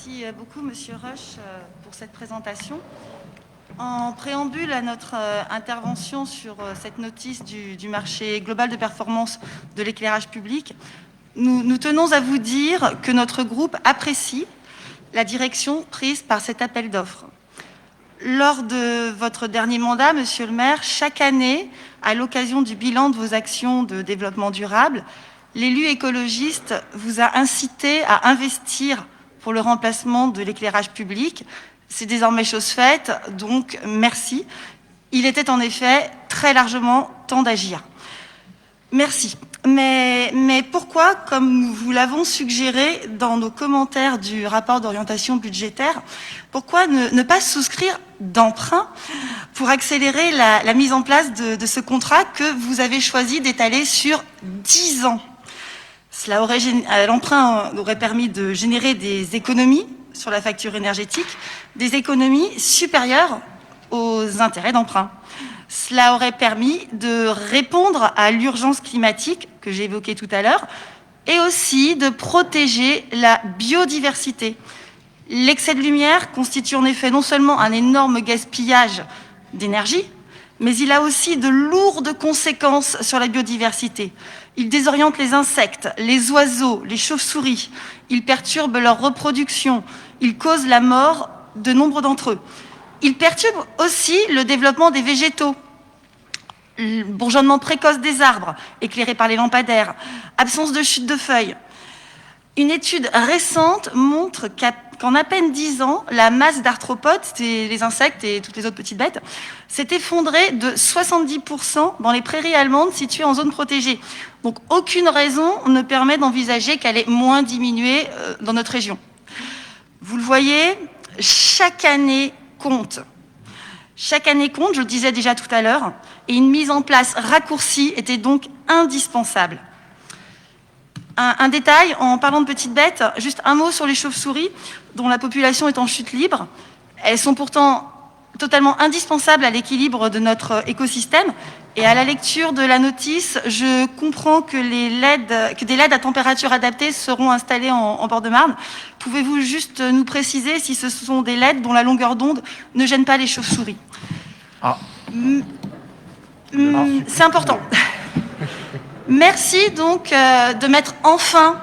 Merci beaucoup, Monsieur Rush, pour cette présentation. En préambule à notre intervention sur cette notice du marché global de performance de l'éclairage public, nous tenons à vous dire que notre groupe apprécie la direction prise par cet appel d'offres. Lors de votre dernier mandat, Monsieur le maire, chaque année, à l'occasion du bilan de vos actions de développement durable, l'élu écologiste vous a incité à investir pour le remplacement de l'éclairage public. C'est désormais chose faite, donc merci. Il était en effet très largement temps d'agir. Merci. Mais pourquoi, comme nous vous l'avons suggéré dans nos commentaires du rapport d'orientation budgétaire, pourquoi ne pas souscrire d'emprunt pour accélérer la mise en place de ce contrat que vous avez choisi d'étaler sur 10 ans? L'emprunt aurait permis de générer des économies sur la facture énergétique, des économies supérieures aux intérêts d'emprunt. Cela aurait permis de répondre à l'urgence climatique que j'ai évoquée tout à l'heure et aussi de protéger la biodiversité. L'excès de lumière constitue en effet non seulement un énorme gaspillage d'énergie, mais il a aussi de lourdes conséquences sur la biodiversité. Il désoriente les insectes, les oiseaux, les chauves-souris. Il perturbe leur reproduction. Il cause la mort de nombre d'entre eux. Il perturbe aussi le développement des végétaux. Le bourgeonnement précoce des arbres, éclairés par les lampadaires. Absence de chute de feuilles. Une étude récente montre qu'en à peine 10 ans, la masse d'arthropodes, c'est les insectes et toutes les autres petites bêtes, s'est effondrée de 70% dans les prairies allemandes situées en zone protégée. Donc aucune raison ne permet d'envisager qu'elle ait moins diminué dans notre région. Vous le voyez, chaque année compte. Chaque année compte, je le disais déjà tout à l'heure, et une mise en place raccourcie était donc indispensable. Un détail, en parlant de petites bêtes, juste un mot sur les chauves-souris, dont la population est en chute libre. Elles sont pourtant totalement indispensables à l'équilibre de notre écosystème. Et à la lecture de la notice, je comprends que des LED à température adaptée seront installés en bord de Marne. Pouvez-vous juste nous préciser si ce sont des LED dont la longueur d'onde ne gêne pas les chauves-souris? C'est important. Merci donc de mettre enfin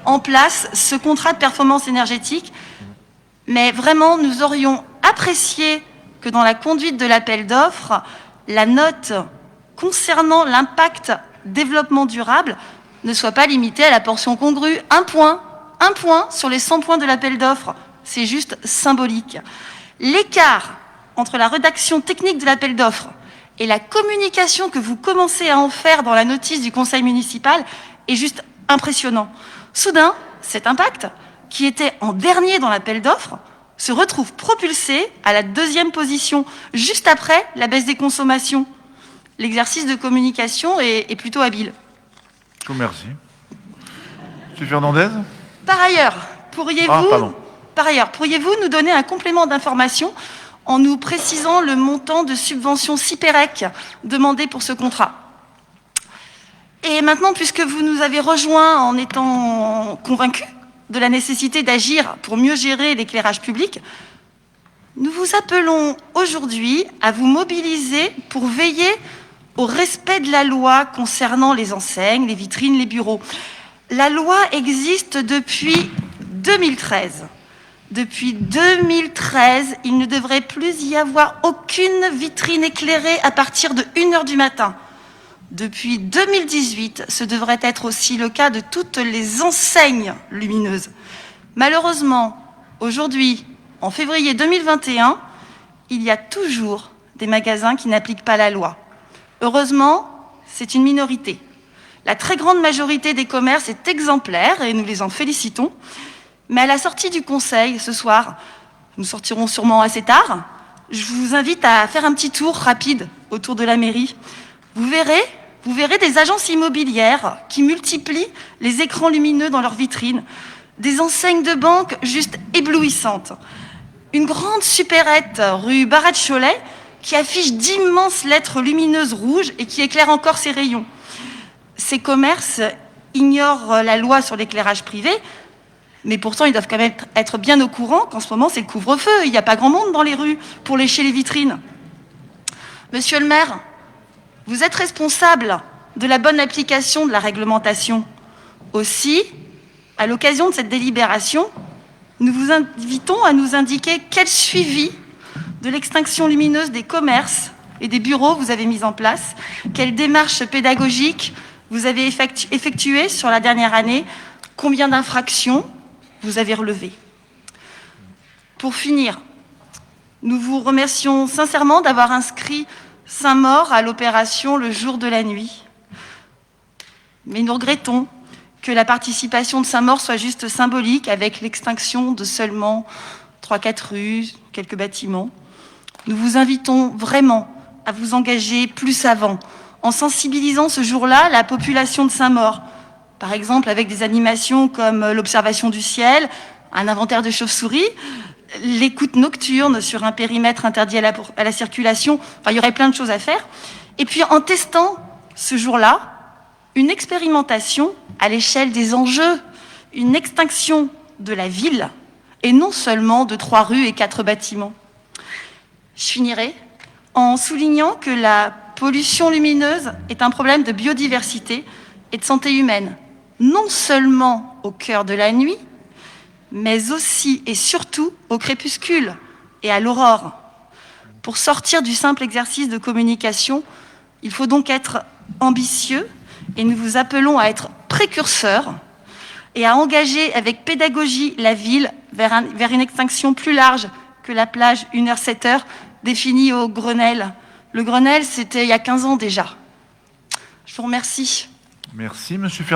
en place ce contrat de performance énergétique. Mais vraiment, nous aurions apprécié que dans la conduite de l'appel d'offres, la note concernant l'impact développement durable ne soit pas limitée à la portion congrue. Un point sur les 100 points de l'appel d'offres. C'est juste symbolique. L'écart entre la rédaction technique de l'appel d'offres et la communication que vous commencez à en faire dans la notice du conseil municipal est juste impressionnant. Soudain, cet impact, qui était en dernier dans l'appel d'offres, se retrouve propulsé à la 2e position, juste après la baisse des consommations. L'exercice de communication est plutôt habile. Merci. M. Fernandez ? Par ailleurs, pourriez-vous nous donner un complément d'information en nous précisant le montant de subvention CIPEREC demandé pour ce contrat? Et maintenant, puisque vous nous avez rejoints en étant convaincus de la nécessité d'agir pour mieux gérer l'éclairage public, nous vous appelons aujourd'hui à vous mobiliser pour veiller au respect de la loi concernant les enseignes, les vitrines, les bureaux. La loi existe depuis 2013. Depuis 2013, il ne devrait plus y avoir aucune vitrine éclairée à partir de 1h du matin. Depuis 2018, ce devrait être aussi le cas de toutes les enseignes lumineuses. Malheureusement, aujourd'hui, en février 2021, il y a toujours des magasins qui n'appliquent pas la loi. Heureusement, c'est une minorité. La très grande majorité des commerces est exemplaire et nous les en félicitons. Mais à la sortie du conseil, ce soir, nous sortirons sûrement assez tard, je vous invite à faire un petit tour rapide autour de la mairie. Vous verrez des agences immobilières qui multiplient les écrans lumineux dans leurs vitrines, des enseignes de banque juste éblouissantes. Une grande supérette rue Barat-Cholet qui affiche d'immenses lettres lumineuses rouges et qui éclaire encore ses rayons. Ces commerces ignorent la loi sur l'éclairage privé, Mais pourtant, ils doivent quand même être bien au courant qu'en ce moment, c'est le couvre-feu. Il n'y a pas grand monde dans les rues pour lécher les vitrines. Monsieur le maire, vous êtes responsable de la bonne application de la réglementation. Aussi, à l'occasion de cette délibération, nous vous invitons à nous indiquer quel suivi de l'extinction lumineuse des commerces et des bureaux vous avez mis en place, quelles démarches pédagogiques vous avez effectuées sur la dernière année, combien d'infractions vous avez relevées. Pour finir, nous vous remercions sincèrement d'avoir inscrit Saint-Maur à l'opération le jour de la nuit. Mais nous regrettons que la participation de Saint-Maur soit juste symbolique avec l'extinction de seulement 3-4 rues, quelques bâtiments. Nous vous invitons vraiment à vous engager plus avant, en sensibilisant ce jour-là la population de Saint-Maur, par exemple avec des animations comme l'observation du ciel, un inventaire de chauves-souris, l'écoute nocturne sur un périmètre interdit à la circulation. Enfin, il y aurait plein de choses à faire. Et puis en testant ce jour-là, une expérimentation à l'échelle des enjeux, une extinction de la ville, et non seulement de 3 rues et 4 bâtiments. Je finirai en soulignant que la pollution lumineuse est un problème de biodiversité et de santé humaine, non seulement au cœur de la nuit, mais aussi et surtout au crépuscule et à l'aurore. Pour sortir du simple exercice de communication, il faut donc être ambitieux et nous vous appelons à être précurseurs et à engager avec pédagogie la ville vers une extinction plus large que la plage 1h-7h définie au Grenelle. Le Grenelle, c'était il y a 15 ans déjà. Je vous remercie. Merci, monsieur